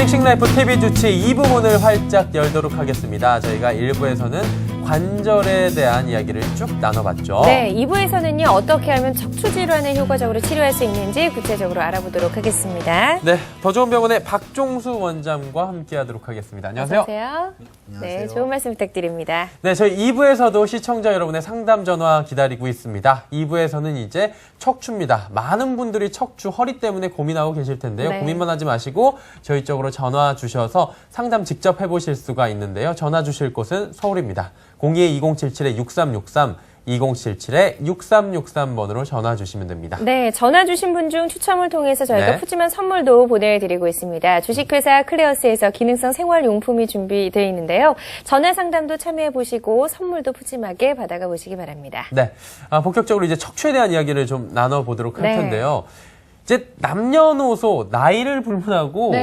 싱싱라이프 TV 주치 2부 문을 활짝 열도록 하겠습니다. 저희가 1부에서는 관절에 대한 이야기를 쭉 나눠봤죠. 네, 2부에서는요. 어떻게 하면 척추 질환을 효과적으로 치료할 수 있는지 구체적으로 알아보도록 하겠습니다. 네, 더 좋은 병원의 박종수 원장과 함께하도록 하겠습니다. 안녕하세요. 안녕하세요. 네, 좋은 말씀 부탁드립니다. 네, 저희 2부에서도 시청자 여러분의 상담 전화 기다리고 있습니다. 2부에서는 이제 척추입니다. 많은 분들이 척추, 허리 때문에 고민하고 계실 텐데요. 네. 고민만 하지 마시고 저희 쪽으로 전화 주셔서 상담 직접 해보실 수가 있는데요. 전화 주실 곳은 서울입니다. 02-2077-6363, 2077-6363번으로 전화 주시면 됩니다. 네, 전화 주신 분 중 추첨을 통해서 저희가 푸짐한 선물도 보내드리고 있습니다. 주식회사 클레어스에서 기능성 생활용품이 준비되어 있는데요. 전화 상담도 참여해보시고 선물도 푸짐하게 받아가 보시기 바랍니다. 네, 본격적으로 이제 척추에 대한 이야기를 좀 나눠보도록 할 텐데요. 이제 남녀노소 나이를 불문하고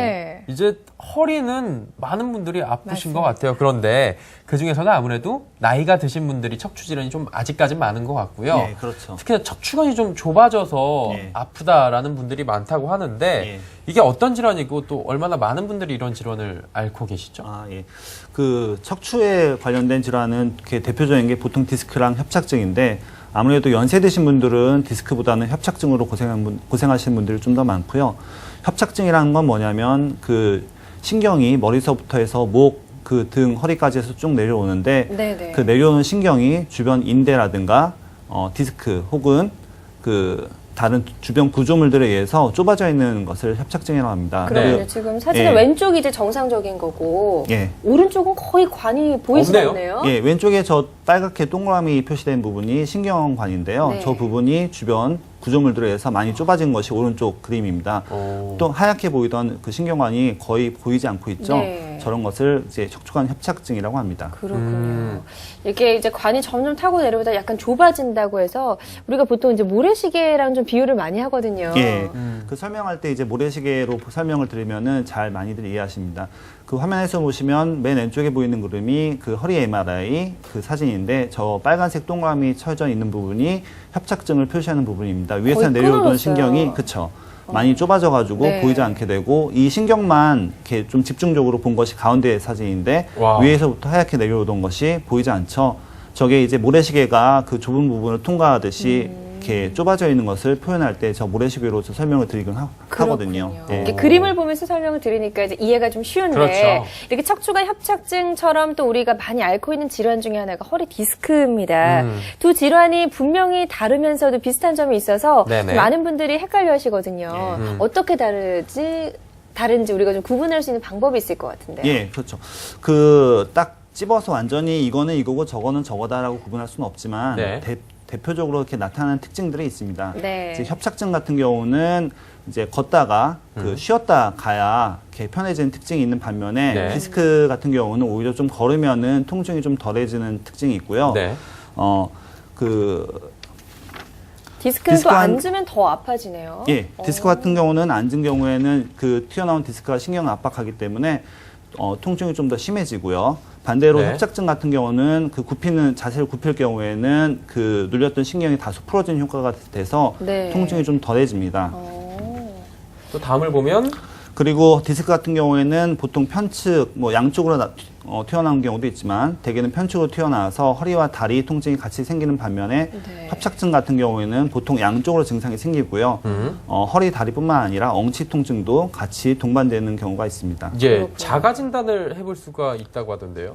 이제 허리는 많은 분들이 아프신 것 같아요. 그런데 그중에서는 아무래도 나이가 드신 분들이 척추 질환이 좀 아직까진 많은 것 같고요. 네, 그렇죠. 특히 척추관이 좀 좁아져서 아프다라는 분들이 많다고 하는데 이게 어떤 질환이고 또 얼마나 많은 분들이 이런 질환을 앓고 계시죠? 그 척추에 관련된 질환은 대표적인 게 보통 디스크랑 협착증인데 아무래도 연세 드신 분들은 디스크보다는 협착증으로 고생하시는 분들이 좀 더 많고요. 협착증이라는 건 뭐냐면 그 신경이 머리서부터 해서 목, 그 등, 허리까지 해서 쭉 내려오는데 그 내려오는 신경이 주변 인대라든가 디스크 혹은 그 다른 주변 구조물들에 의해서 좁아져 있는 것을 협착증이라고 합니다. 그러면 지금 사진은 왼쪽이 이제 정상적인 거고 오른쪽은 거의 관이 보이지 않네요. 왼쪽에 저 빨갛게 동그라미 표시된 부분이 신경관인데요. 저 부분이 주변 구조물들에 의해서 많이 좁아진 것이 오른쪽 그림입니다. 또 하얗게 보이던 그 신경관이 거의 보이지 않고 있죠. 저런 것을 이제 척추관 협착증이라고 합니다. 그렇군요. 이렇게 이제 관이 점점 타고 내려오다 약간 좁아진다고 해서 우리가 보통 이제 모래시계랑 좀 비유를 많이 하거든요. 그 설명할 때 이제 모래시계로 설명을 드리면은 잘 많이들 이해하십니다. 그 화면에서 보시면 맨 왼쪽에 보이는 그림이 그 허리 MRI 그 사진인데 저 빨간색 동그라미 쳐져 있는 부분이 협착증을 표시하는 부분입니다. 위에서 내려오던 신경이 많이 좁아져가지고 보이지 않게 되고 이 신경만 이렇게 좀 집중적으로 본 것이 가운데 사진인데 위에서부터 하얗게 내려오던 것이 보이지 않죠. 저게 이제 모래시계가 그 좁은 부분을 통과하듯이 이렇게 좁아져 있는 것을 표현할 때 저 모래시계로 설명을 드리긴 하거든요. 이렇게 그림을 보면서 설명을 드리니까 이제 이해가 좀 쉬운데 이렇게 척추관 협착증처럼 또 우리가 많이 앓고 있는 질환 중에 하나가 허리 디스크입니다. 두 질환이 분명히 다르면서도 비슷한 점이 있어서 많은 분들이 헷갈려 하시거든요. 어떻게 다른지 우리가 좀 구분할 수 있는 방법이 있을 것 같은데요. 그렇죠. 그 딱 집어서 완전히 이거는 이거고 저거는 저거다라고 구분할 수는 없지만 대표적으로 이렇게 나타나는 특징들이 있습니다. 이제 협착증 같은 경우는 이제 걷다가 그 쉬었다 가야 이렇게 편해지는 특징이 있는 반면에 디스크 같은 경우는 오히려 좀 걸으면은 통증이 좀 덜해지는 특징이 있고요. 디스크는 또 앉으면 더 아파지네요. 디스크 같은 경우는 앉은 경우에는 그 튀어나온 디스크가 신경을 압박하기 때문에 통증이 좀 더 심해지고요. 반대로 협착증 같은 경우는 그 자세를 굽힐 경우에는 그 눌렸던 신경이 다소 풀어지는 효과가 돼서 통증이 좀 덜해집니다. 또 다음을 보면 그리고 디스크 같은 경우에는 보통 편측, 양쪽으로 튀어나온 경우도 있지만 대개는 편측으로 튀어나와서 허리와 다리 통증이 같이 생기는 반면에 협착증 같은 경우에는 보통 양쪽으로 증상이 생기고요. 허리, 다리뿐만 아니라 엉치 통증도 같이 동반되는 경우가 있습니다. 자가 진단을 해볼 수가 있다고 하던데요.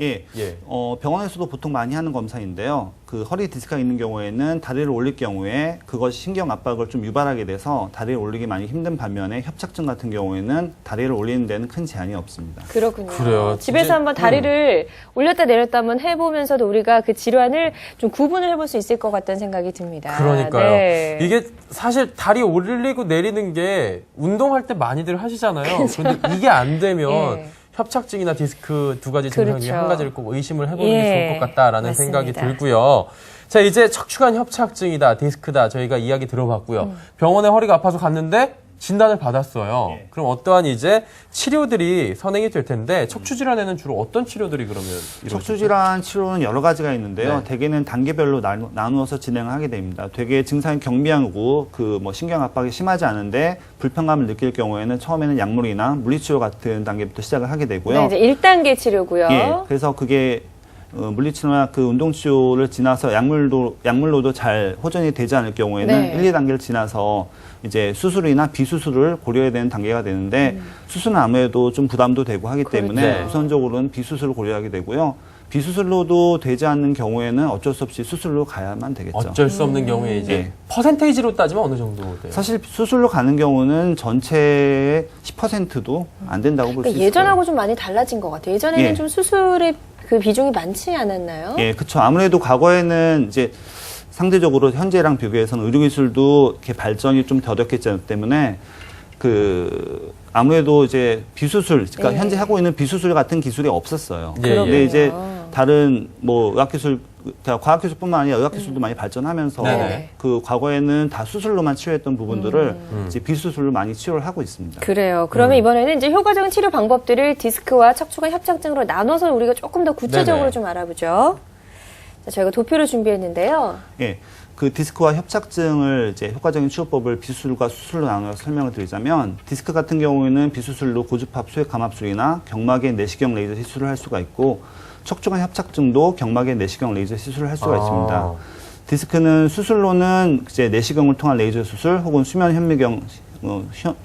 병원에서도 보통 많이 하는 검사인데요. 그 허리 디스크가 있는 경우에는 다리를 올릴 경우에 그것이 신경 압박을 좀 유발하게 돼서 다리를 올리기 많이 힘든 반면에 협착증 같은 경우에는 다리를 올리는 데는 큰 제한이 없습니다. 그렇군요. 그래요. 집에서 한번 다리를 올렸다 내렸다 한번 해보면서도 우리가 그 질환을 좀 구분을 해볼 수 있을 것 같다는 생각이 듭니다. 그러니까요. 이게 사실 다리 올리고 내리는 게 운동할 때 많이들 하시잖아요. 그런데 이게 안 되면 협착증이나 디스크 두 가지 증상이 한 가지를 꼭 의심을 해보는 게 좋을 것 같다라는 생각이 들고요. 자, 이제 척추관 협착증이다, 디스크다 저희가 이야기 들어봤고요. 병원에 허리가 아파서 갔는데 진단을 받았어요. 예. 그럼 어떠한 이제 치료들이 선행이 될 텐데 척추 질환에는 주로 어떤 치료들이 그러면 이루어지죠? 척추 질환 치료는 여러 가지가 있는데요. 네. 대개는 단계별로 나누어서 진행을 하게 됩니다. 되게 증상이 경미하고 그 뭐 신경 압박이 심하지 않은데 불편감을 느낄 경우에는 처음에는 약물이나 물리치료 같은 단계부터 시작을 하게 되고요. 네, 이제 1단계 치료고요. 예, 그래서 그게 물리치료나 그 운동치료를 지나서 약물로도 잘 호전이 되지 않을 경우에는 네. 1, 2단계를 지나서 이제 수술이나 비수술을 고려해야 되는 단계가 되는데 수술은 아무래도 좀 부담도 되고 하기 때문에 네. 우선적으로는 비수술을 고려하게 되고요. 비수술로도 되지 않는 경우에는 어쩔 수 없이 수술로 가야만 되겠죠. 어쩔 수 없는 경우에 이제 예. 퍼센테이지로 따지면 어느 정도 돼요? 사실 수술로 가는 경우는 전체의 10%도 안 된다고 볼 수 그러니까 있어요. 예전하고 좀 많이 달라진 것 같아요. 예전에는 예. 좀 수술의 그 비중이 많지 않았나요? 예, 그렇죠. 아무래도 과거에는 이제 상대적으로 현재랑 비교해서는 의료기술도 이렇게 발전이 좀 더뎠기 때문에 아무래도 이제 비수술, 그러니까 예. 현재 하고 있는 비수술 같은 기술이 없었어요. 예, 예. 근데 이제 그렇군요. 다른 뭐 의학기술, 과학기술뿐만 아니라 의학기술도 많이 발전하면서 네네. 그 과거에는 다 수술로만 치료했던 부분들을 이제 비수술로 많이 치료를 하고 있습니다. 그래요. 그러면 이번에는 이제 효과적인 치료 방법들을 디스크와 척추관 협착증으로 나눠서 우리가 조금 더 구체적으로 네네. 좀 알아보죠. 자, 저희가 도표를 준비했는데요. 예. 그 디스크와 협착증을 이제 효과적인 치료법을 비수술과 수술로 나눠서 설명을 드리자면 디스크 같은 경우에는 비수술로 고주파 수액 감압술이나 경막의 내시경 레이저 시술을 할 수가 있고 척추관 협착증도 경막의 내시경 레이저 시술을 할 수가 있습니다. 디스크는 수술로는 이제 내시경을 통한 레이저 수술 혹은 수면 현미경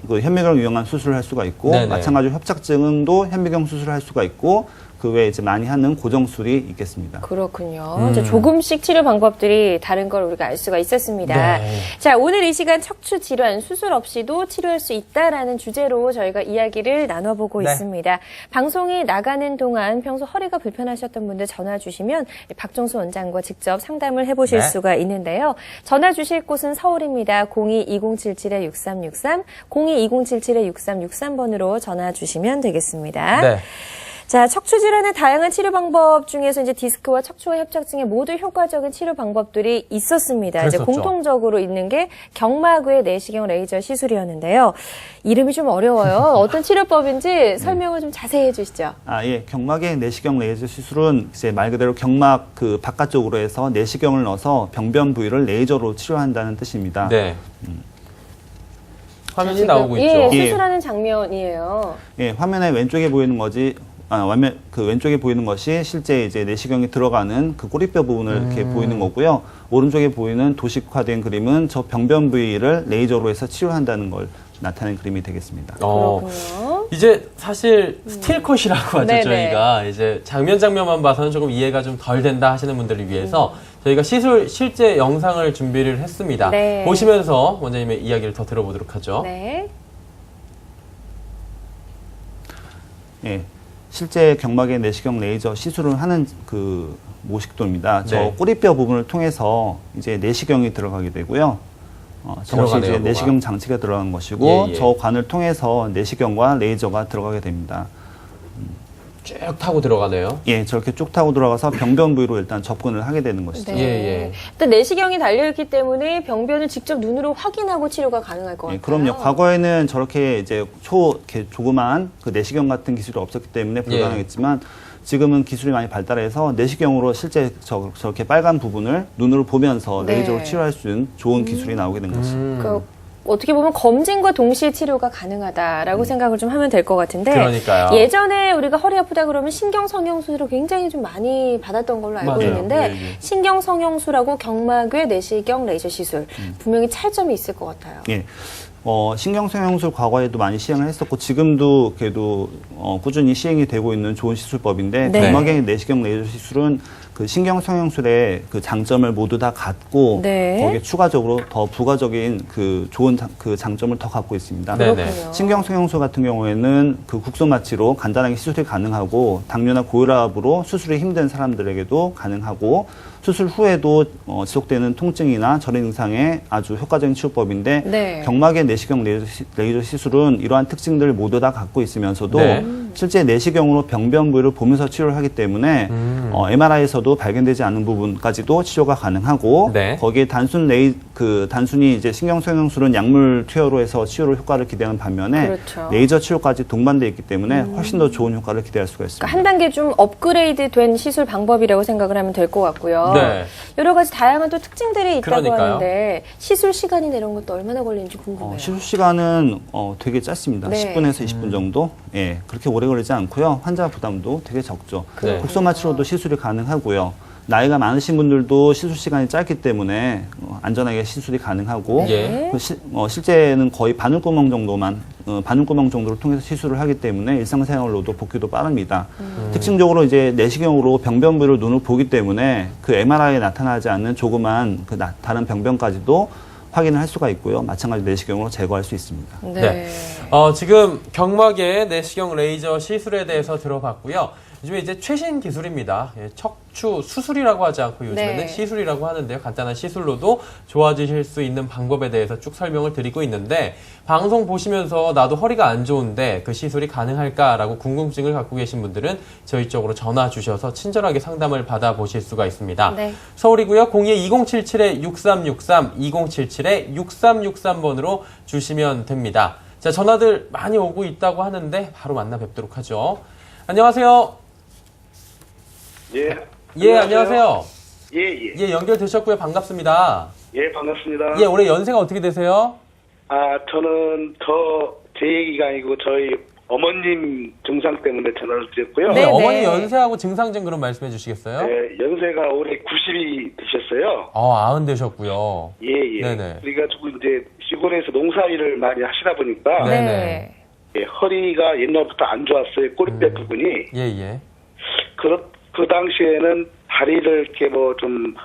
현미경을 이용한 수술을 할 수가 있고 네네. 마찬가지로 협착증도 현미경 수술을 할 수가 있고 그 외에 이제 많이 하는 고정술이 있겠습니다. 그렇군요. 이제 조금씩 치료 방법들이 다른 걸 우리가 알 수가 있었습니다. 네. 자, 오늘 이 시간 척추 질환 수술 없이도 치료할 수 있다라는 주제로 저희가 이야기를 나눠보고 네. 있습니다. 방송이 나가는 동안 평소 허리가 불편하셨던 분들 전화 주시면 박종수 원장과 직접 상담을 해보실 네. 수가 있는데요. 전화 주실 곳은 서울입니다. 02-2077-6363, 02-2077-6363번으로 전화 주시면 되겠습니다. 네. 자, 척추 질환의 다양한 치료 방법 중에서 이제 디스크와 척추와 협착증의 모두 효과적인 치료 방법들이 있었습니다. 이제 그랬었죠. 공통적으로 있는 게 경막외 내시경 레이저 시술이었는데요. 이름이 좀 어려워요. 어떤 치료법인지 설명을 좀 자세히 해주시죠. 예. 경막의 내시경 레이저 시술은 이제 말 그대로 경막 그 바깥쪽으로 해서 내시경을 넣어서 병변 부위를 레이저로 치료한다는 뜻입니다. 네. 화면이 지금, 나오고 예, 있죠. 수술하는 장면이에요. 예, 화면에 왼쪽에 보이는 거지. 그 왼쪽에 보이는 것이 실제 이제 내시경이 들어가는 그 꼬리뼈 부분을 이렇게 보이는 거고요. 오른쪽에 보이는 도식화된 그림은 저 병변 부위를 레이저로 해서 치료한다는 걸 나타낸 그림이 되겠습니다. 그렇군요. 이제 사실 스틸컷이라고 하죠. 네네. 저희가 이제 장면만 봐서는 조금 이해가 좀 덜 된다 하시는 분들을 위해서 저희가 시술 실제 영상을 준비를 했습니다. 네. 보시면서 원장님의 이야기를 더 들어보도록 하죠. 네. 예. 실제 경막의 내시경 레이저 시술을 하는 그 모식도입니다. 저 네. 꼬리뼈 부분을 통해서 이제 내시경이 들어가게 되고요. 저것이 들어가네요, 이제 뭐가. 내시경 장치가 들어가는 것이고 예, 예. 저 관을 통해서 내시경과 레이저가 들어가게 됩니다. 쭉 타고 들어가네요. 예, 저렇게 쭉 타고 들어가서 병변 부위로 일단 접근을 하게 되는 것이죠. 네. 예. 일단 내시경이 달려있기 때문에 병변을 직접 눈으로 확인하고 치료가 가능할 것 같아요. 예, 그럼요. 과거에는 저렇게 이제 이렇게 조그만 그 내시경 같은 기술이 없었기 때문에 불가능했지만 지금은 기술이 많이 발달해서 내시경으로 실제 저렇게 빨간 부분을 눈으로 보면서 네. 레이저로 치료할 수 있는 좋은 기술이 나오게 된 것입니다. 그 어떻게 보면 검진과 동시에 치료가 가능하다라고 생각을 좀 하면 될 것 같은데 그러니까요. 예전에 우리가 허리 아프다 그러면 신경성형수술을 굉장히 좀 많이 받았던 걸로 알고 맞아요. 있는데 예, 예. 신경성형수라고 경막외 내시경 레이저 시술 분명히 차이점이 있을 것 같아요. 예. 신경성형술 과거에도 많이 시행을 했었고 지금도 그래도 꾸준히 시행이 되고 있는 좋은 시술법인데 네. 경막의 내시경 레이저 시술은 그 신경성형술의 그 장점을 모두 다 갖고 네. 거기에 추가적으로 더 부가적인 그 좋은 그 장점을 더 갖고 있습니다. 네. 그렇군요. 신경성형술 같은 경우에는 그 국소 마취로 간단하게 시술이 가능하고 당뇨나 고혈압으로 수술이 힘든 사람들에게도 가능하고 수술 후에도 지속되는 통증이나 저림 증상에 아주 효과적인 치료법인데 네. 경막의 내시경 레이저 시술은 이러한 특징들을 모두 다 갖고 있으면서도 네. 실제 내시경으로 병변 부위를 보면서 치료를 하기 때문에 MRI에서도 발견되지 않은 부분까지도 치료가 가능하고 네. 거기에 단순히 이제 신경성형술은 약물 투여로 해서 치료를 효과를 기대하는 반면에 그렇죠. 레이저 치료까지 동반되어 있기 때문에 훨씬 더 좋은 효과를 기대할 수가 있습니다. 그러니까 한 단계 좀 업그레이드 된 시술 방법이라고 생각을 하면 될 것 같고요. 네. 여러 가지 다양한 또 특징들이 있다고 그러니까요. 하는데 시술 시간이나 이런 것도 얼마나 걸리는지 궁금해요. 시술 시간은 되게 짧습니다. 네. 10분에서 20분 정도. 예, 그렇게 오래 걸리지 않고요. 환자 부담도 되게 적죠. 네. 국소마 치료도 시술이 가능하고요. 나이가 많으신 분들도 시술 시간이 짧기 때문에 안전하게 시술이 가능하고 예. 실제는 거의 바늘구멍 정도를 통해서 시술을 하기 때문에 일상생활로도 복귀도 빠릅니다. 특징적으로 이제 내시경으로 병변 부위를 눈으로 보기 때문에 그 MRI에 나타나지 않는 조그만 다른 병변까지도 확인을 할 수가 있고요. 마찬가지로 내시경으로 제거할 수 있습니다. 네. 지금 경막의 내시경 레이저 시술에 대해서 들어봤고요. 요즘에 이제 최신 기술입니다. 척추 수술이라고 하지 않고 요즘에는 네. 시술이라고 하는데요. 간단한 시술로도 좋아지실 수 있는 방법에 대해서 쭉 설명을 드리고 있는데 방송 보시면서 나도 허리가 안 좋은데 그 시술이 가능할까라고 궁금증을 갖고 계신 분들은 저희 쪽으로 전화 주셔서 친절하게 상담을 받아보실 수가 있습니다. 네. 서울이고요. 02-2077-6363, 2077-6363번으로 주시면 됩니다. 자, 전화들 많이 오고 있다고 하는데 바로 만나 뵙도록 하죠. 안녕하세요. 예. 예, 안녕하세요. 예. 예, 연결되셨고요. 반갑습니다. 예, 반갑습니다. 예, 올해 연세가 어떻게 되세요? 저는 제 얘기가 아니고 저희 어머님 증상 때문에 전화를 드렸고요. 네, 네, 어머니 네. 연세하고 증상 좀 그럼 말씀해 주시겠어요? 네, 연세가 올해 90이 되셨어요. 90 되셨고요. 예. 네네. 그래가지고 이제 시골에서 농사일을 많이 하시다 보니까 네. 예, 허리가 옛날부터 안 좋았어요. 꼬리뼈 부분이. 예. 그 당시에는 다리를 이렇게 뭐 좀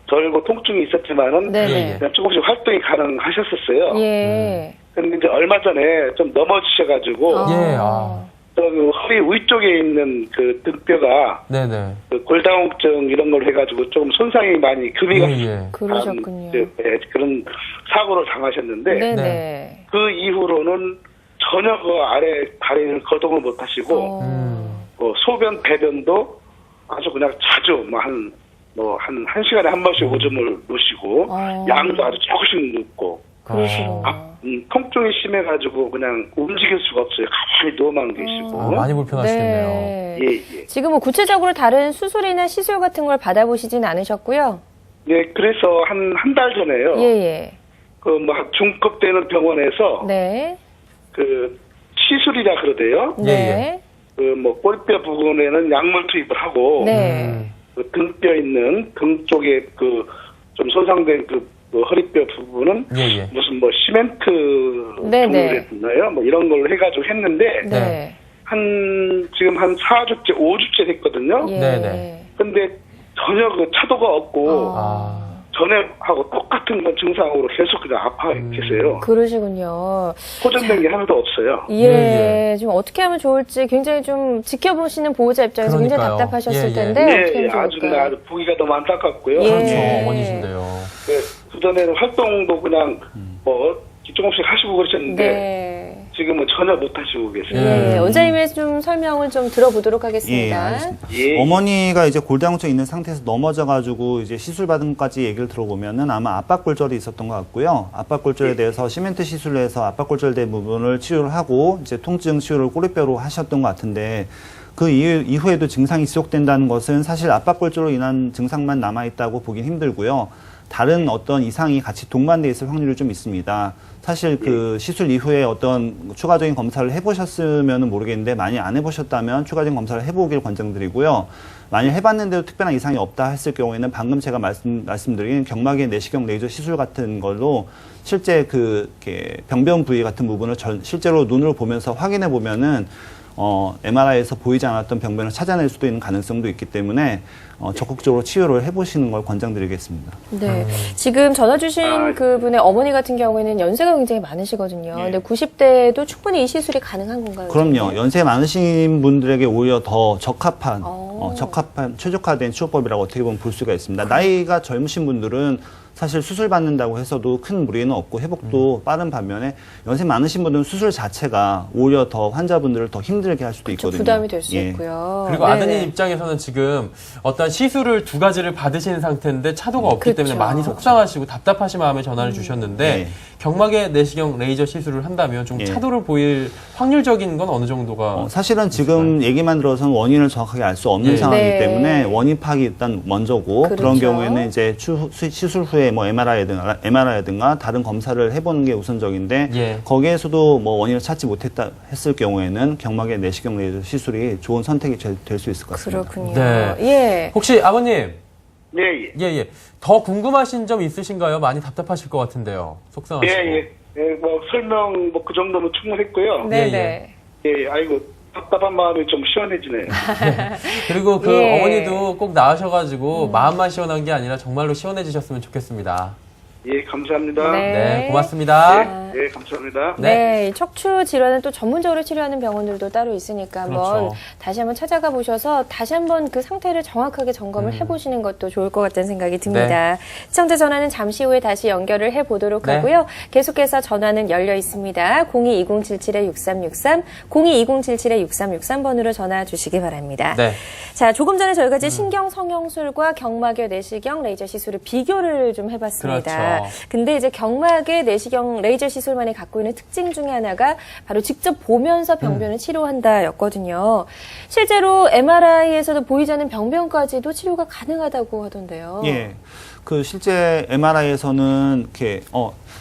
절고 통증이 있었지만은 네네. 그냥 조금씩 활동이 가능하셨었어요. 예. 근데 이제 얼마 전에 좀 넘어지셔가지고 예, 그 허리 위쪽에 있는 그 등뼈가 네네. 그 골다공증 이런 걸 해가지고 좀 손상이 많이 금이가 예. 그러셨군요. 그런 사고를 당하셨는데 네네. 그 이후로는 전혀 그 아래 다리를 거동을 못 하시고 소변 배변도 아주 그냥 자주 한 1시간에 한 번씩 오줌을 누시고 양도 아주 조금씩 눕고 그러시구나. 통증이 심해가지고 그냥 움직일 수가 없어요. 가만히 누워만 계시고. 많이 불편하시겠네요. 네. 예. 지금 뭐 구체적으로 다른 수술이나 시술 같은 걸 받아보시진 않으셨고요? 네, 그래서 한 달 전에요. 예. 그 중급 되는 병원에서 네. 그 시술이라 그러대요. 네. 그 꼬리뼈 부분에는 약물 투입을 하고 네. 그 등뼈 있는 등 쪽에 그 좀 손상된 그 허리뼈 부분은 예. 무슨 시멘트 네네. 종류였나요? 이런 걸로 해가지고 했는데 네. 지금 한 4주째, 5주째 됐거든요. 예. 네네. 근데 전혀 그 차도가 없고 전에하고 똑같은 증상으로 계속 그냥 아파 계세요. 그러시군요. 호전된 게 하나도 없어요. 예. 지금 어떻게 하면 좋을지 굉장히 좀 지켜보시는 보호자 입장에서 굉장히 그러니까요. 답답하셨을 예. 텐데 어떻게 예, 하면 아주 좋을까요? 그냥 보기가 너무 안타깝고요. 예. 그렇죠. 어머니신데요. 그전에는 활동도 그냥 조금씩 하시고 그러셨는데 네. 지금은 전혀 못 하시고 계세요. 예. 원장님의 좀 설명을 좀 들어보도록 하겠습니다. 알겠습니다. 예. 어머니가 이제 골다공증 있는 상태에서 넘어져가지고 이제 시술 받은 것까지 얘기를 들어보면은 아마 압박골절이 있었던 것 같고요. 압박골절에 대해서 시멘트 시술을 해서 압박골절된 부분을 치료를 하고 이제 통증 치료를 꼬리뼈로 하셨던 것 같은데 그 이후에도 증상이 지속된다는 것은 사실 압박골절로 인한 증상만 남아있다고 보긴 힘들고요. 다른 어떤 이상이 같이 동반돼 있을 확률이 좀 있습니다. 사실 그 시술 이후에 어떤 추가적인 검사를 해보셨으면 모르겠는데 많이 안 해보셨다면 추가적인 검사를 해보길 권장드리고요. 만약 해봤는데도 특별한 이상이 없다 했을 경우에는 방금 제가 말씀드린 경막의 내시경 레이저 시술 같은 걸로 실제 그 병변 부위 같은 부분을 실제로 눈으로 보면서 확인해 보면은 MRI에서 보이지 않았던 병변을 찾아낼 수도 있는 가능성도 있기 때문에 적극적으로 치료를 해보시는 걸 권장드리겠습니다. 네. 지금 전화 주신 그분의 어머니 같은 경우에는 연세가 굉장히 많으시거든요. 근데 90대도 충분히 이 시술이 가능한 건가요? 그럼요. 연세 많으신 분들에게 오히려 더 적합한, 최적화된 치료법이라고 어떻게 보면 볼 수가 있습니다. 나이가 젊으신 분들은 사실 수술 받는다고 해서도 큰 무리는 없고 회복도 빠른 반면에 연세 많으신 분들은 수술 자체가 오히려 더 환자분들을 더 힘들게 할 수도 있거든요. 부담이 될 수 있고요. 그리고 아드님 입장에서는 지금 어떤 시술을 2가지를 받으시는 상태인데 차도가 없기 때문에 많이 속상하시고 답답하신 마음에 전화를 주셨는데 경막의 내시경 레이저 시술을 한다면 좀 차도를 보일 확률적인 건 어느 정도가? 사실은 지금 얘기만 들어서는 원인을 정확하게 알 수 없는 상황이기 때문에 원인 파악이 일단 먼저고 그런 경우에는 이제 시술 후에 뭐 MRI라든가 다른 검사를 해보는 게 우선적인데 거기에서도 뭐 원인을 찾지 못했다 했을 경우에는 경막의 내시경 레이저 시술이 좋은 선택이 될 수 있을 것 같습니다. 그렇군요. 네. 혹시 아버님? 예. 더 궁금하신 점 있으신가요? 많이 답답하실 것 같은데요. 속상하시고. 뭐 설명 뭐 그 정도면 충분했고요. 네. 아이고 답답한 마음이 좀 시원해지네요. 그리고 그 어머니도 꼭 나으셔가지고 마음만 시원한 게 아니라 정말로 시원해지셨으면 좋겠습니다. 예, 감사합니다. 네, 고맙습니다. 네, 감사합니다. 네, 척추 질환은 또 전문적으로 치료하는 병원들도 따로 있으니까 한번 다시 한번 찾아가 보셔서 다시 한번 그 상태를 정확하게 점검을 해보시는 것도 좋을 것 같다는 생각이 듭니다. 시청자 전화는 잠시 후에 다시 연결을 해보도록 하고요. 계속해서 전화는 열려 있습니다. 02-2077-6363, 02-2077-6363번으로 전화 주시기 바랍니다. 자, 조금 전에 저희가 이제 신경 성형술과 경막의 내시경 레이저 시술을 비교를 좀 해봤습니다. 근데 이제 경막의 내시경 레이저 시술만이 갖고 있는 특징 중에 하나가 바로 직접 보면서 병변을 치료한다였거든요. 실제로 MRI에서도 보이지 않는 병변까지도 치료가 가능하다고 하던데요. 그 실제 MRI에서는 이렇게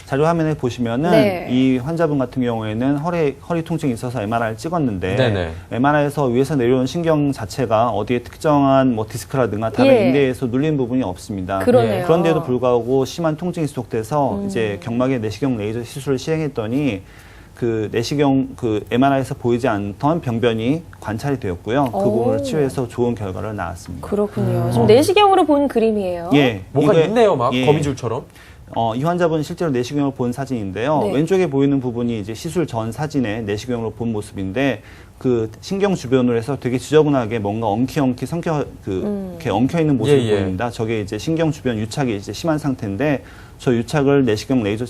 자료 화면에 보시면은 이 환자분 같은 경우에는 허리 통증이 있어서 MRI를 찍었는데 MRI에서 위에서 내려온 신경 자체가 어디에 특정한 뭐 디스크라든가 다른 인대에서 눌린 부분이 없습니다. 그런데도 불구하고 심한 통증이 지속돼서 이제 경막의 내시경 레이저 시술을 시행했더니 그 내시경 그 MRI에서 보이지 않던 병변이 관찰이 되었고요. 그 부분을 치료해서 좋은 결과를 낳았습니다. 그렇군요. 지금 내시경으로 본 그림이에요. 뭐가 있네요, 막 거미줄처럼. 이 환자분은 실제로 내시경을 본 사진인데요. 왼쪽에 보이는 부분이 이제 시술 전 사진의 내시경으로 본 모습인데 그 신경 주변으로 해서 되게 지저분하게 뭔가 엉키엉키 이렇게 엉켜 있는 모습이 보입니다. 저게 이제 신경 주변 유착이 이제 심한 상태인데 저 유착을 내시경 레이저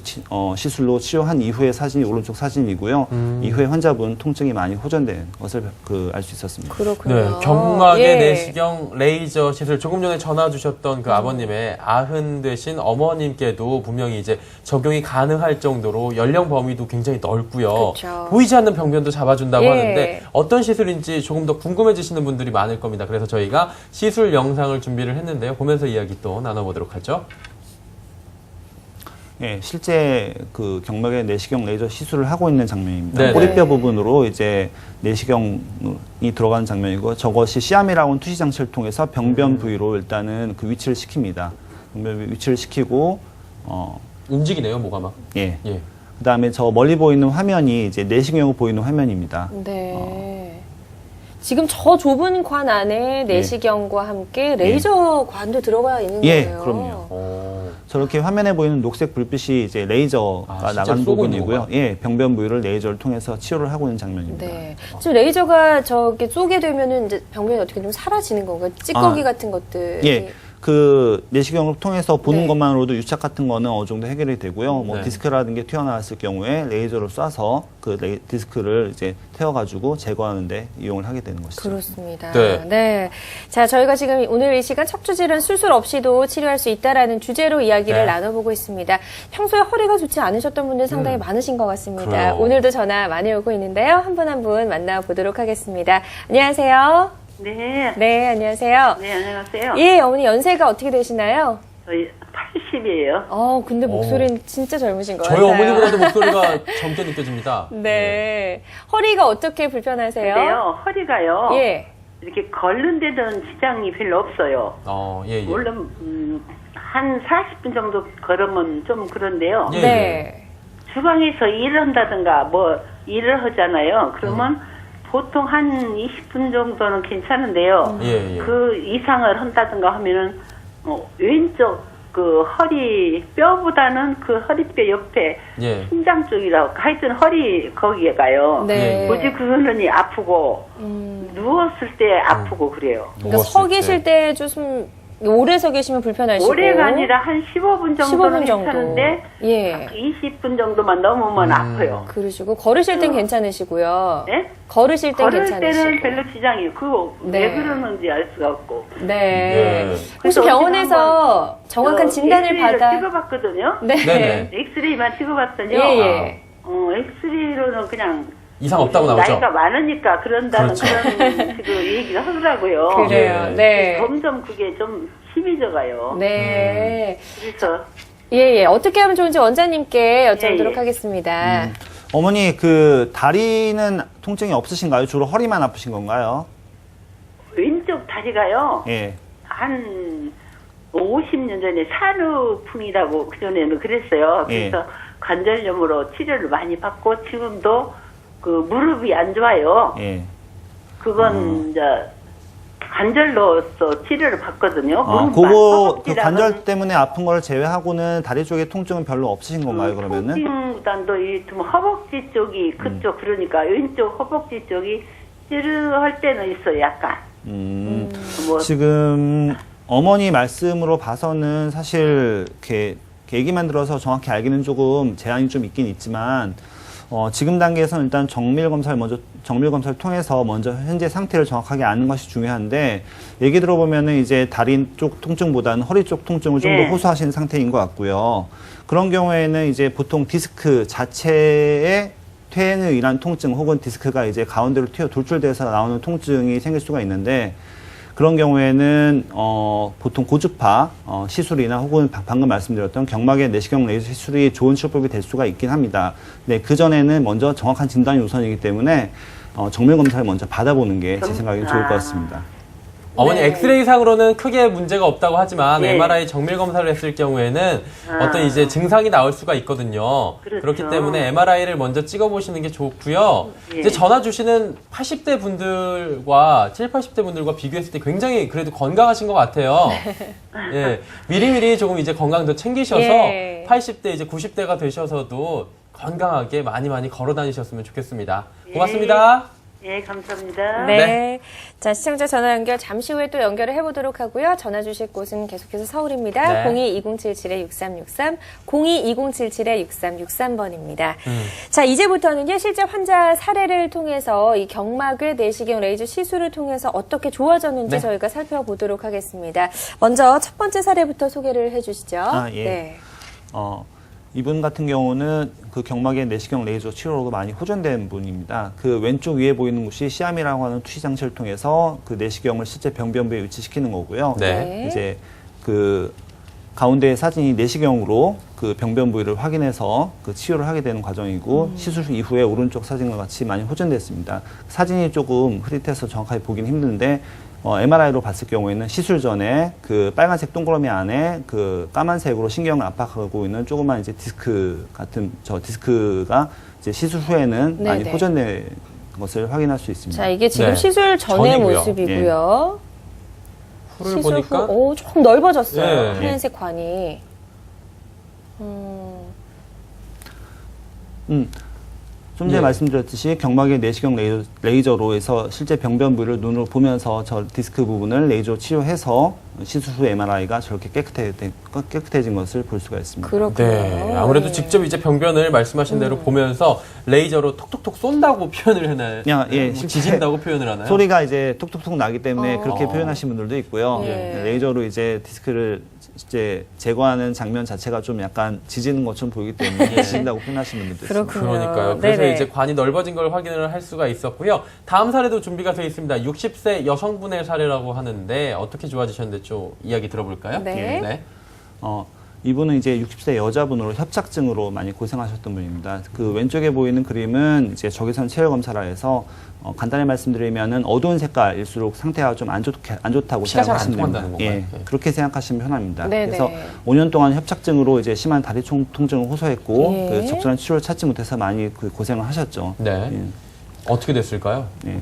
시술로 치료한 이후의 사진이 오른쪽 사진이고요. 이후에 환자분 통증이 많이 호전된 것을 알 수 있었습니다. 그렇군요. 경막의 내시경 레이저 시술 조금 전에 전화 주셨던 그 아버님의 아흔 되신 어머님께도 분명히 이제 적용이 가능할 정도로 연령 범위도 굉장히 넓고요. 보이지 않는 병변도 잡아준다고 하는데 어떤 시술인지 조금 더 궁금해지시는 분들이 많을 겁니다. 그래서 저희가 시술 영상을 준비를 했는데요. 보면서 이야기 또 나눠보도록 하죠. 실제 그 경막의 내시경 레이저 시술을 하고 있는 장면입니다. 꼬리뼈 부분으로 이제 내시경이 들어가는 장면이고 저것이 시아미라곤 투시 장치를 통해서 병변 부위로 일단은 그 위치를 시킵니다. 병변 위치를 시키고 움직이네요, 뭐가 막. 그다음에 저 멀리 보이는 화면이 이제 내시경으로 보이는 화면입니다. 지금 저 좁은 관 안에 내시경과 함께 레이저 관도 들어가 있는 거예요. 그럼요. 저렇게 화면에 보이는 녹색 불빛이 이제 레이저가 나간 부분이고요. 병변 부위를 레이저를 통해서 치료를 하고 있는 장면입니다. 지금 레이저가 저렇게 쏘게 되면은 이제 병변이 어떻게 좀 사라지는 건가요? 찌꺼기 같은 것들. 그 내시경을 통해서 보는 것만으로도 유착 같은 거는 어느 정도 해결이 되고요. 뭐 디스크라는 게 튀어나왔을 경우에 레이저를 쏴서 그 디스크를 이제 태워가지고 제거하는데 이용을 하게 되는 것이죠. 그렇습니다. 자, 저희가 지금 오늘 이 시간 척추 질환 수술 없이도 치료할 수 있다라는 주제로 이야기를 나눠보고 있습니다. 평소에 허리가 좋지 않으셨던 분들 상당히 많으신 것 같습니다. 오늘도 전화 많이 오고 있는데요. 한 분 한 분 만나보도록 하겠습니다. 안녕하세요. 네, 안녕하세요. 네, 안녕하세요. 어머니 연세가 어떻게 되시나요? 저희 80이에요. 근데 목소리는 진짜 젊으신 것 같아요. 저희 어머니보다도 목소리가 젊게 느껴집니다. 허리가 어떻게 불편하세요? 근데요, 허리가요. 이렇게 걸는 데는 지장이 별로 없어요. 물론 한 40분 정도 걸으면 좀 그런데요. 주방에서 일을 한다든가 뭐 일을 하잖아요. 그러면 보통 한 20분 정도는 괜찮은데요. 예, 예. 그 이상을 한다든가 하면은 왼쪽 그 허리 뼈보다는 그 허리뼈 옆에 예. 심장 쪽이라고 하여튼 허리 거기에 가요. 네. 고지근근이 아프고 누웠을 때 아프고 그래요. 그러니까 서 계실 때 좀 오래 서 계시면 불편하시고. 오래가 아니라 한 15분 정도는 15분 정도. 괜찮은데 예. 20분 정도만 넘으면 아파요. 그러시고 걸으실 땐 괜찮으시고요. 네? 걸으실 땐 걸을 괜찮으시고. 때는 별로 지장이 그거 네. 왜 그러는지 알 수가 없고. 네. 혹시 그래서 병원에서 정확한 진단을 엑스레이를 받아. 찍어봤거든요. 네. 네네. 엑스레이만 찍어봤더니요. 예. 엑스레이로는 그냥 이상 없다고 나오죠? 나이가 많으니까 그런다는 그렇죠. 그런 그 얘기를 하더라고요. 그래요. 예. 네. 점점 그게 좀 심해져가요. 네. 그래서 예. 어떻게 하면 좋은지 원장님께 여쭤보도록 예. 하겠습니다. 어머니 그 다리는 통증이 없으신가요? 주로 허리만 아프신 건가요? 왼쪽 다리가요. 예. 한 50년 전에 산후풍이라고 그전에는 그랬어요. 예. 그래서 관절염으로 치료를 많이 받고 지금도 그 무릎이 안 좋아요. 예. 그건 이제 관절로서 치료를 받거든요. 무릎만, 그거 그 허벅지랑은 관절 때문에 아픈 걸 제외하고는 다리 쪽에 통증은 별로 없으신 건가요, 그러면은? 통증보다도 이 좀 허벅지 쪽이 그쪽 그러니까 왼쪽 허벅지 쪽이 찌르할 때는 있어요, 약간. 뭐 지금 어머니 말씀으로 봐서는 사실 이렇게 얘기만 들어서 정확히 알기는 조금 제한이 좀 있긴 있지만 지금 단계에서는 일단 정밀 검사를 통해서 먼저 현재 상태를 정확하게 아는 것이 중요한데 얘기 들어보면은 이제 다리 쪽 통증보다는 허리 쪽 통증을 좀 더 네. 호소하시는 상태인 것 같고요. 그런 경우에는 이제 보통 디스크 자체의 퇴행에 의한 통증 혹은 디스크가 이제 가운데로 튀어 돌출돼서 나오는 통증이 생길 수가 있는데 그런 경우에는 보통 고주파 시술이나 혹은 방금 말씀드렸던 경막의 내시경 레이저 시술이 좋은 치료법이 될 수가 있긴 합니다. 네, 그 전에는 먼저 정확한 진단이 우선이기 때문에 정밀 검사를 먼저 받아보는 게 제 생각에 좋을 것 같습니다. 어머니 네. 엑스레이상으로는 크게 문제가 없다고 하지만 네. MRI 정밀 검사를 했을 경우에는 어떤 이제 증상이 나올 수가 있거든요. 그렇죠. 그렇기 때문에 MRI를 먼저 찍어보시는 게 좋고요. 예. 이제 전화 주시는 80대 분들과 70, 80대 분들과 비교했을 때 굉장히 그래도 건강하신 것 같아요. 예, 미리미리 조금 이제 건강 더 챙기셔서 예. 80대 이제 90대가 되셔서도 건강하게 많이 걸어 다니셨으면 좋겠습니다. 고맙습니다. 예, 감사합니다. 네. 네. 자, 시청자 전화 연결 잠시 후에 또 연결을 해보도록 하고요. 전화 주실 곳은 계속해서 서울입니다. 네. 02-2077-6363, 02-2077-6363번입니다. 자, 이제부터는요, 실제 환자 사례를 통해서 이 경막의 내시경 레이저 시술을 통해서 어떻게 좋아졌는지 네. 저희가 살펴보도록 하겠습니다. 먼저 첫 번째 사례부터 소개를 해주시죠. 예. 네. 이분 같은 경우는 그 경막의 내시경 레이저 치료로 많이 호전된 분입니다. 그 왼쪽 위에 보이는 곳이 시암이라고 하는 투시 장치를 통해서 그 내시경을 실제 병변부에 위치시키는 거고요. 네. 이제 그 가운데 사진이 내시경으로 그 병변 부위를 확인해서 그 치료를 하게 되는 과정이고 시술 이후에 오른쪽 사진과 같이 많이 호전됐습니다. 사진이 조금 흐릿해서 정확하게 보기는 힘든데 MRI로 봤을 경우에는 시술 전에 그 빨간색 동그라미 안에 그 까만색으로 신경을 압박하고 있는 조그만 이제 디스크 같은 디스크가 이제 시술 후에는 네네. 많이 호전된 것을 확인할 수 있습니다. 자, 이게 지금 네. 시술 전의 전이고요. 모습이고요. 후를 시술 보니까 후, 조금 넓어졌어요. 네. 하얀색 관이. 좀 전에 네. 말씀드렸듯이 경막의 내시경 레이저로 해서 실제 병변 부위를 눈으로 보면서 저 디스크 부분을 레이저 치료해서 시술 후 MRI가 저렇게 깨끗해진 것을 볼 수가 있습니다. 그렇군요. 네, 아무래도 직접 이제 병변을 말씀하신 대로 보면서 레이저로 톡톡톡 쏜다고 표현을 해나요? 그냥, 예, 뭐 실제 지진다고 표현을 하나요? 소리가 이제 톡톡톡 나기 때문에 그렇게 표현하시는 분들도 있고요. 예. 레이저로 이제 디스크를 이제 제거하는 장면 자체가 좀 약간 지지는 것처럼 보이기 때문에 지진다고 표현하시는 분들도 있습니다. 그렇군요. 그러니까요. 그래서 네네. 이제 관이 넓어진 걸 확인을 할 수가 있었고요. 다음 사례도 준비가 되어 있습니다. 60세 여성분의 사례라고 하는데 어떻게 좋아지셨는지 좀 이야기 들어볼까요? 네. 이분은 이제 60세 여자분으로 협착증으로 많이 고생하셨던 분입니다. 그 왼쪽에 보이는 그림은 이제 적외선 체열 검사라 해서 간단히 말씀드리면은 어두운 색깔일수록 상태가 좀 안 좋다고 피가 잘안 생각하시면 됩니다. 통한다는 건가요? 예, 네. 그렇게 생각하시면 편합니다. 네네. 그래서 5년 동안 협착증으로 이제 심한 다리 통증을 호소했고 예. 그 적절한 치료를 찾지 못해서 많이 그 고생을 하셨죠. 네. 예. 어떻게 됐을까요? 네.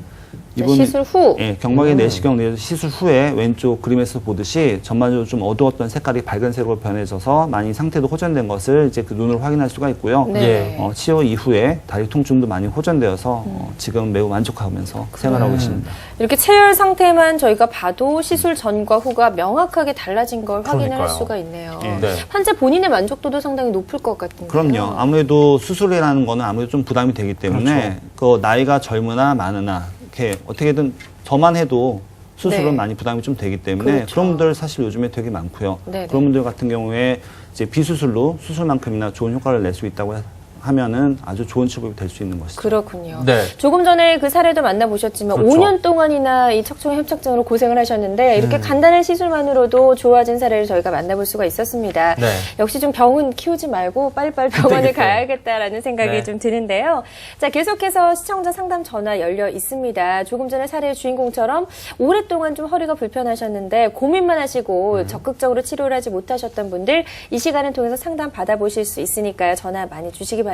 시술 후? 예, 경막의 내시경 내에서 시술 후에 왼쪽 그림에서 보듯이 전반적으로 좀 어두웠던 색깔이 밝은색으로 변해져서 많이 상태도 호전된 것을 이제 그 눈으로 확인할 수가 있고요. 네. 치료 이후에 다리 통증도 많이 호전되어서 지금 매우 만족하면서 생활하고 있습니다. 이렇게 체열 상태만 저희가 봐도 시술 전과 후가 명확하게 달라진 걸 확인을 할 그러니까요. 수가 있네요. 네. 환자 본인의 만족도도 상당히 높을 것 같은데요. 그럼요. 아무래도 수술이라는 거는 아무래도 좀 부담이 되기 때문에 그 나이가 젊으나 많으나 이렇게 어떻게든 저만 해도 수술은 네. 많이 부담이 좀 되기 때문에 그렇죠. 그런 분들 사실 요즘에 되게 많고요. 네네. 그런 분들 같은 경우에 이제 비수술로 수술만큼이나 좋은 효과를 낼 수 있다고 하면은 아주 좋은 치료법이 될 수 있는 것이죠. 그렇군요. 네. 조금 전에 그 사례도 만나보셨지만 그렇죠. 5년 동안이나 이 척추관 협착증으로 고생을 하셨는데 이렇게 간단한 시술만으로도 좋아진 사례를 저희가 만나볼 수가 있었습니다. 네. 역시 좀 병은 키우지 말고 빨리빨리 병원을 그때. 가야겠다라는 생각이 네. 좀 드는데요. 자, 계속해서 시청자 상담 전화 열려 있습니다. 조금 전에 사례의 주인공처럼 오랫동안 좀 허리가 불편하셨는데 고민만 하시고 적극적으로 치료를 하지 못하셨던 분들 이 시간을 통해서 상담 받아보실 수 있으니까요. 전화 많이 주시기 바랍니다.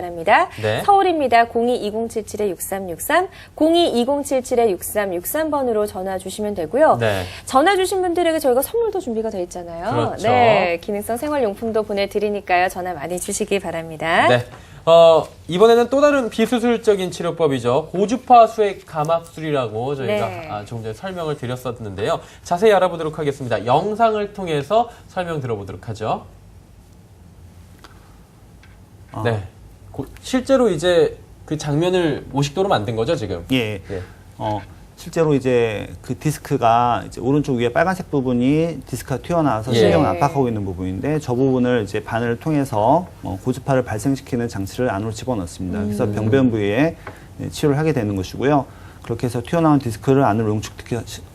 네. 서울입니다. 02-2077-6363, 02-2077-6363번으로 전화 주시면 되고요. 네. 전화 주신 분들에게 저희가 선물도 준비가 돼 있잖아요. 그렇죠. 네, 기능성 생활용품도 보내드리니까요. 전화 많이 주시기 바랍니다. 네. 이번에는 또 다른 비수술적인 치료법이죠. 고주파 수액 감압술이라고 저희가 네. 조금 전에 설명을 드렸었는데요. 자세히 알아보도록 하겠습니다. 영상을 통해서 설명 들어보도록 하죠. 네. 실제로 이제 그 장면을 모식도로 만든 거죠, 지금? 예. 예. 실제로 이제 그 디스크가 이제 오른쪽 위에 빨간색 부분이 디스크가 튀어나와서 예. 신경을 압박하고 있는 부분인데 저 부분을 이제 바늘을 통해서 고주파를 발생시키는 장치를 안으로 집어넣습니다. 그래서 병변 부위에 치료를 하게 되는 것이고요. 그렇게 해서 튀어나온 디스크를 안으로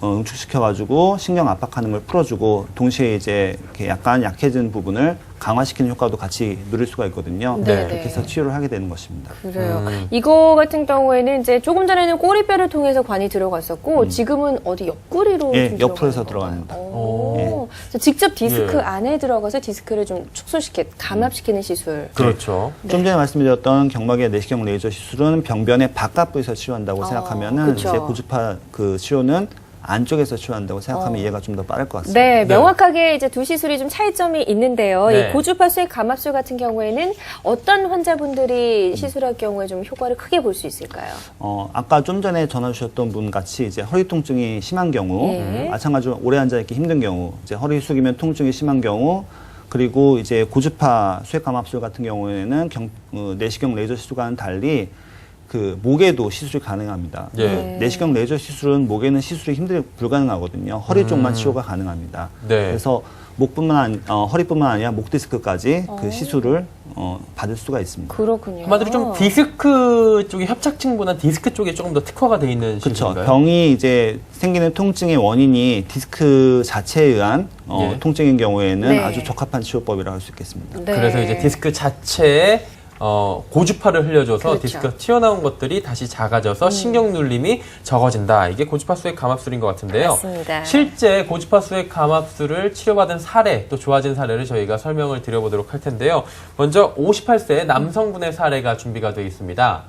응축시켜가지고 신경 압박하는 걸 풀어주고 동시에 이제 이렇게 약간 약해진 부분을 강화시키는 효과도 같이 누릴 수가 있거든요. 네. 그렇게 해서 치료를 하게 되는 것입니다. 그래요. 이거 같은 경우에는 이제 조금 전에는 꼬리뼈를 통해서 관이 들어갔었고 지금은 어디 옆구리로 예, 좀 옆으로서 들어가는 들어갑니다. 건가요? 그래서 직접 디스크 예. 안에 들어가서 디스크를 좀 감압시키는 시술. 그렇죠. 좀 전에 말씀드렸던 경막의 내시경 레이저 시술은 병변의 바깥부에서 치료한다고 생각하면은 그쵸. 이제 고주파 그 치료는 안쪽에서 치료한다고 생각하면 이해가 좀 더 빠를 것 같습니다. 네, 명확하게 이제 두 시술이 좀 차이점이 있는데요. 네. 이 고주파 수액 감압술 같은 경우에는 어떤 환자분들이 시술할 경우에 좀 효과를 크게 볼 수 있을까요? 아까 좀 전에 전화 주셨던 분 같이 이제 허리 통증이 심한 경우, 예. 마찬가지로 오래 앉아 있기 힘든 경우, 이제 허리 숙이면 통증이 심한 경우, 그리고 이제 고주파 수액 감압술 같은 경우에는 내시경 레이저 시술과는 달리 그 목에도 시술이 가능합니다. 예. 내시경 레이저 시술은 목에는 시술이 불가능하거든요. 허리 쪽만 치료가 가능합니다. 네. 그래서 허리뿐만 아니라 목 디스크까지 그 시술을 받을 수가 있습니다. 그렇군요. 한마디로 좀 디스크 쪽에 협착증보다 디스크 쪽에 조금 더 특화가 돼 있는 그렇죠. 시술인가요? 병이 이제 생기는 통증의 원인이 디스크 자체에 의한 예. 통증인 경우에는 네. 아주 적합한 치료법이라고 할 수 있겠습니다. 네. 그래서 이제 디스크 자체에 고주파를 흘려줘서 그렇죠. 디스크가 튀어나온 것들이 다시 작아져서 신경 눌림이 적어진다. 이게 고주파 수액 감압술인 것 같은데요. 맞습니다. 실제 고주파 수액 감압술을 치료받은 사례, 또 좋아진 사례를 저희가 설명을 드려보도록 할 텐데요. 먼저 58세 남성분의 사례가 준비가 되어 있습니다.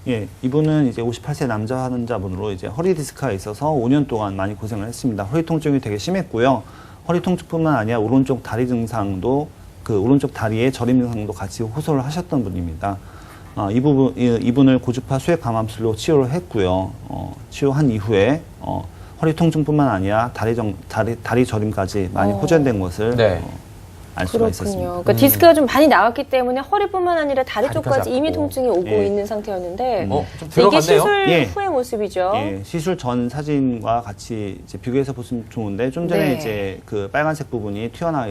예, 이분은 이제 58세 남자 환자분으로 이제 허리 디스크가 있어서 5년 동안 많이 고생을 했습니다. 허리 통증이 되게 심했고요. 허리 통증뿐만 아니라 오른쪽 다리 증상도 오른쪽 다리의 저림 증상도 같이 호소를 하셨던 분입니다. 이분을 고주파 수액 감압술로 치료를 했고요. 치료한 이후에 허리 통증뿐만 아니라 다리 저림까지 많이 호전된 것을 네. 알 수가 있었습니다. 그렇군요. 그러니까 디스크가 좀 많이 나왔기 때문에 허리뿐만 아니라 다리 다리까지 쪽까지 이미 아프고. 통증이 오고 예. 있는 상태였는데 좀 이게 들어갔네요. 시술 예. 후의 모습이죠. 예, 시술 전 사진과 같이 이제 비교해서 보시면 좋은데 좀 전에 네. 이제 그 빨간색 부분이 튀어나와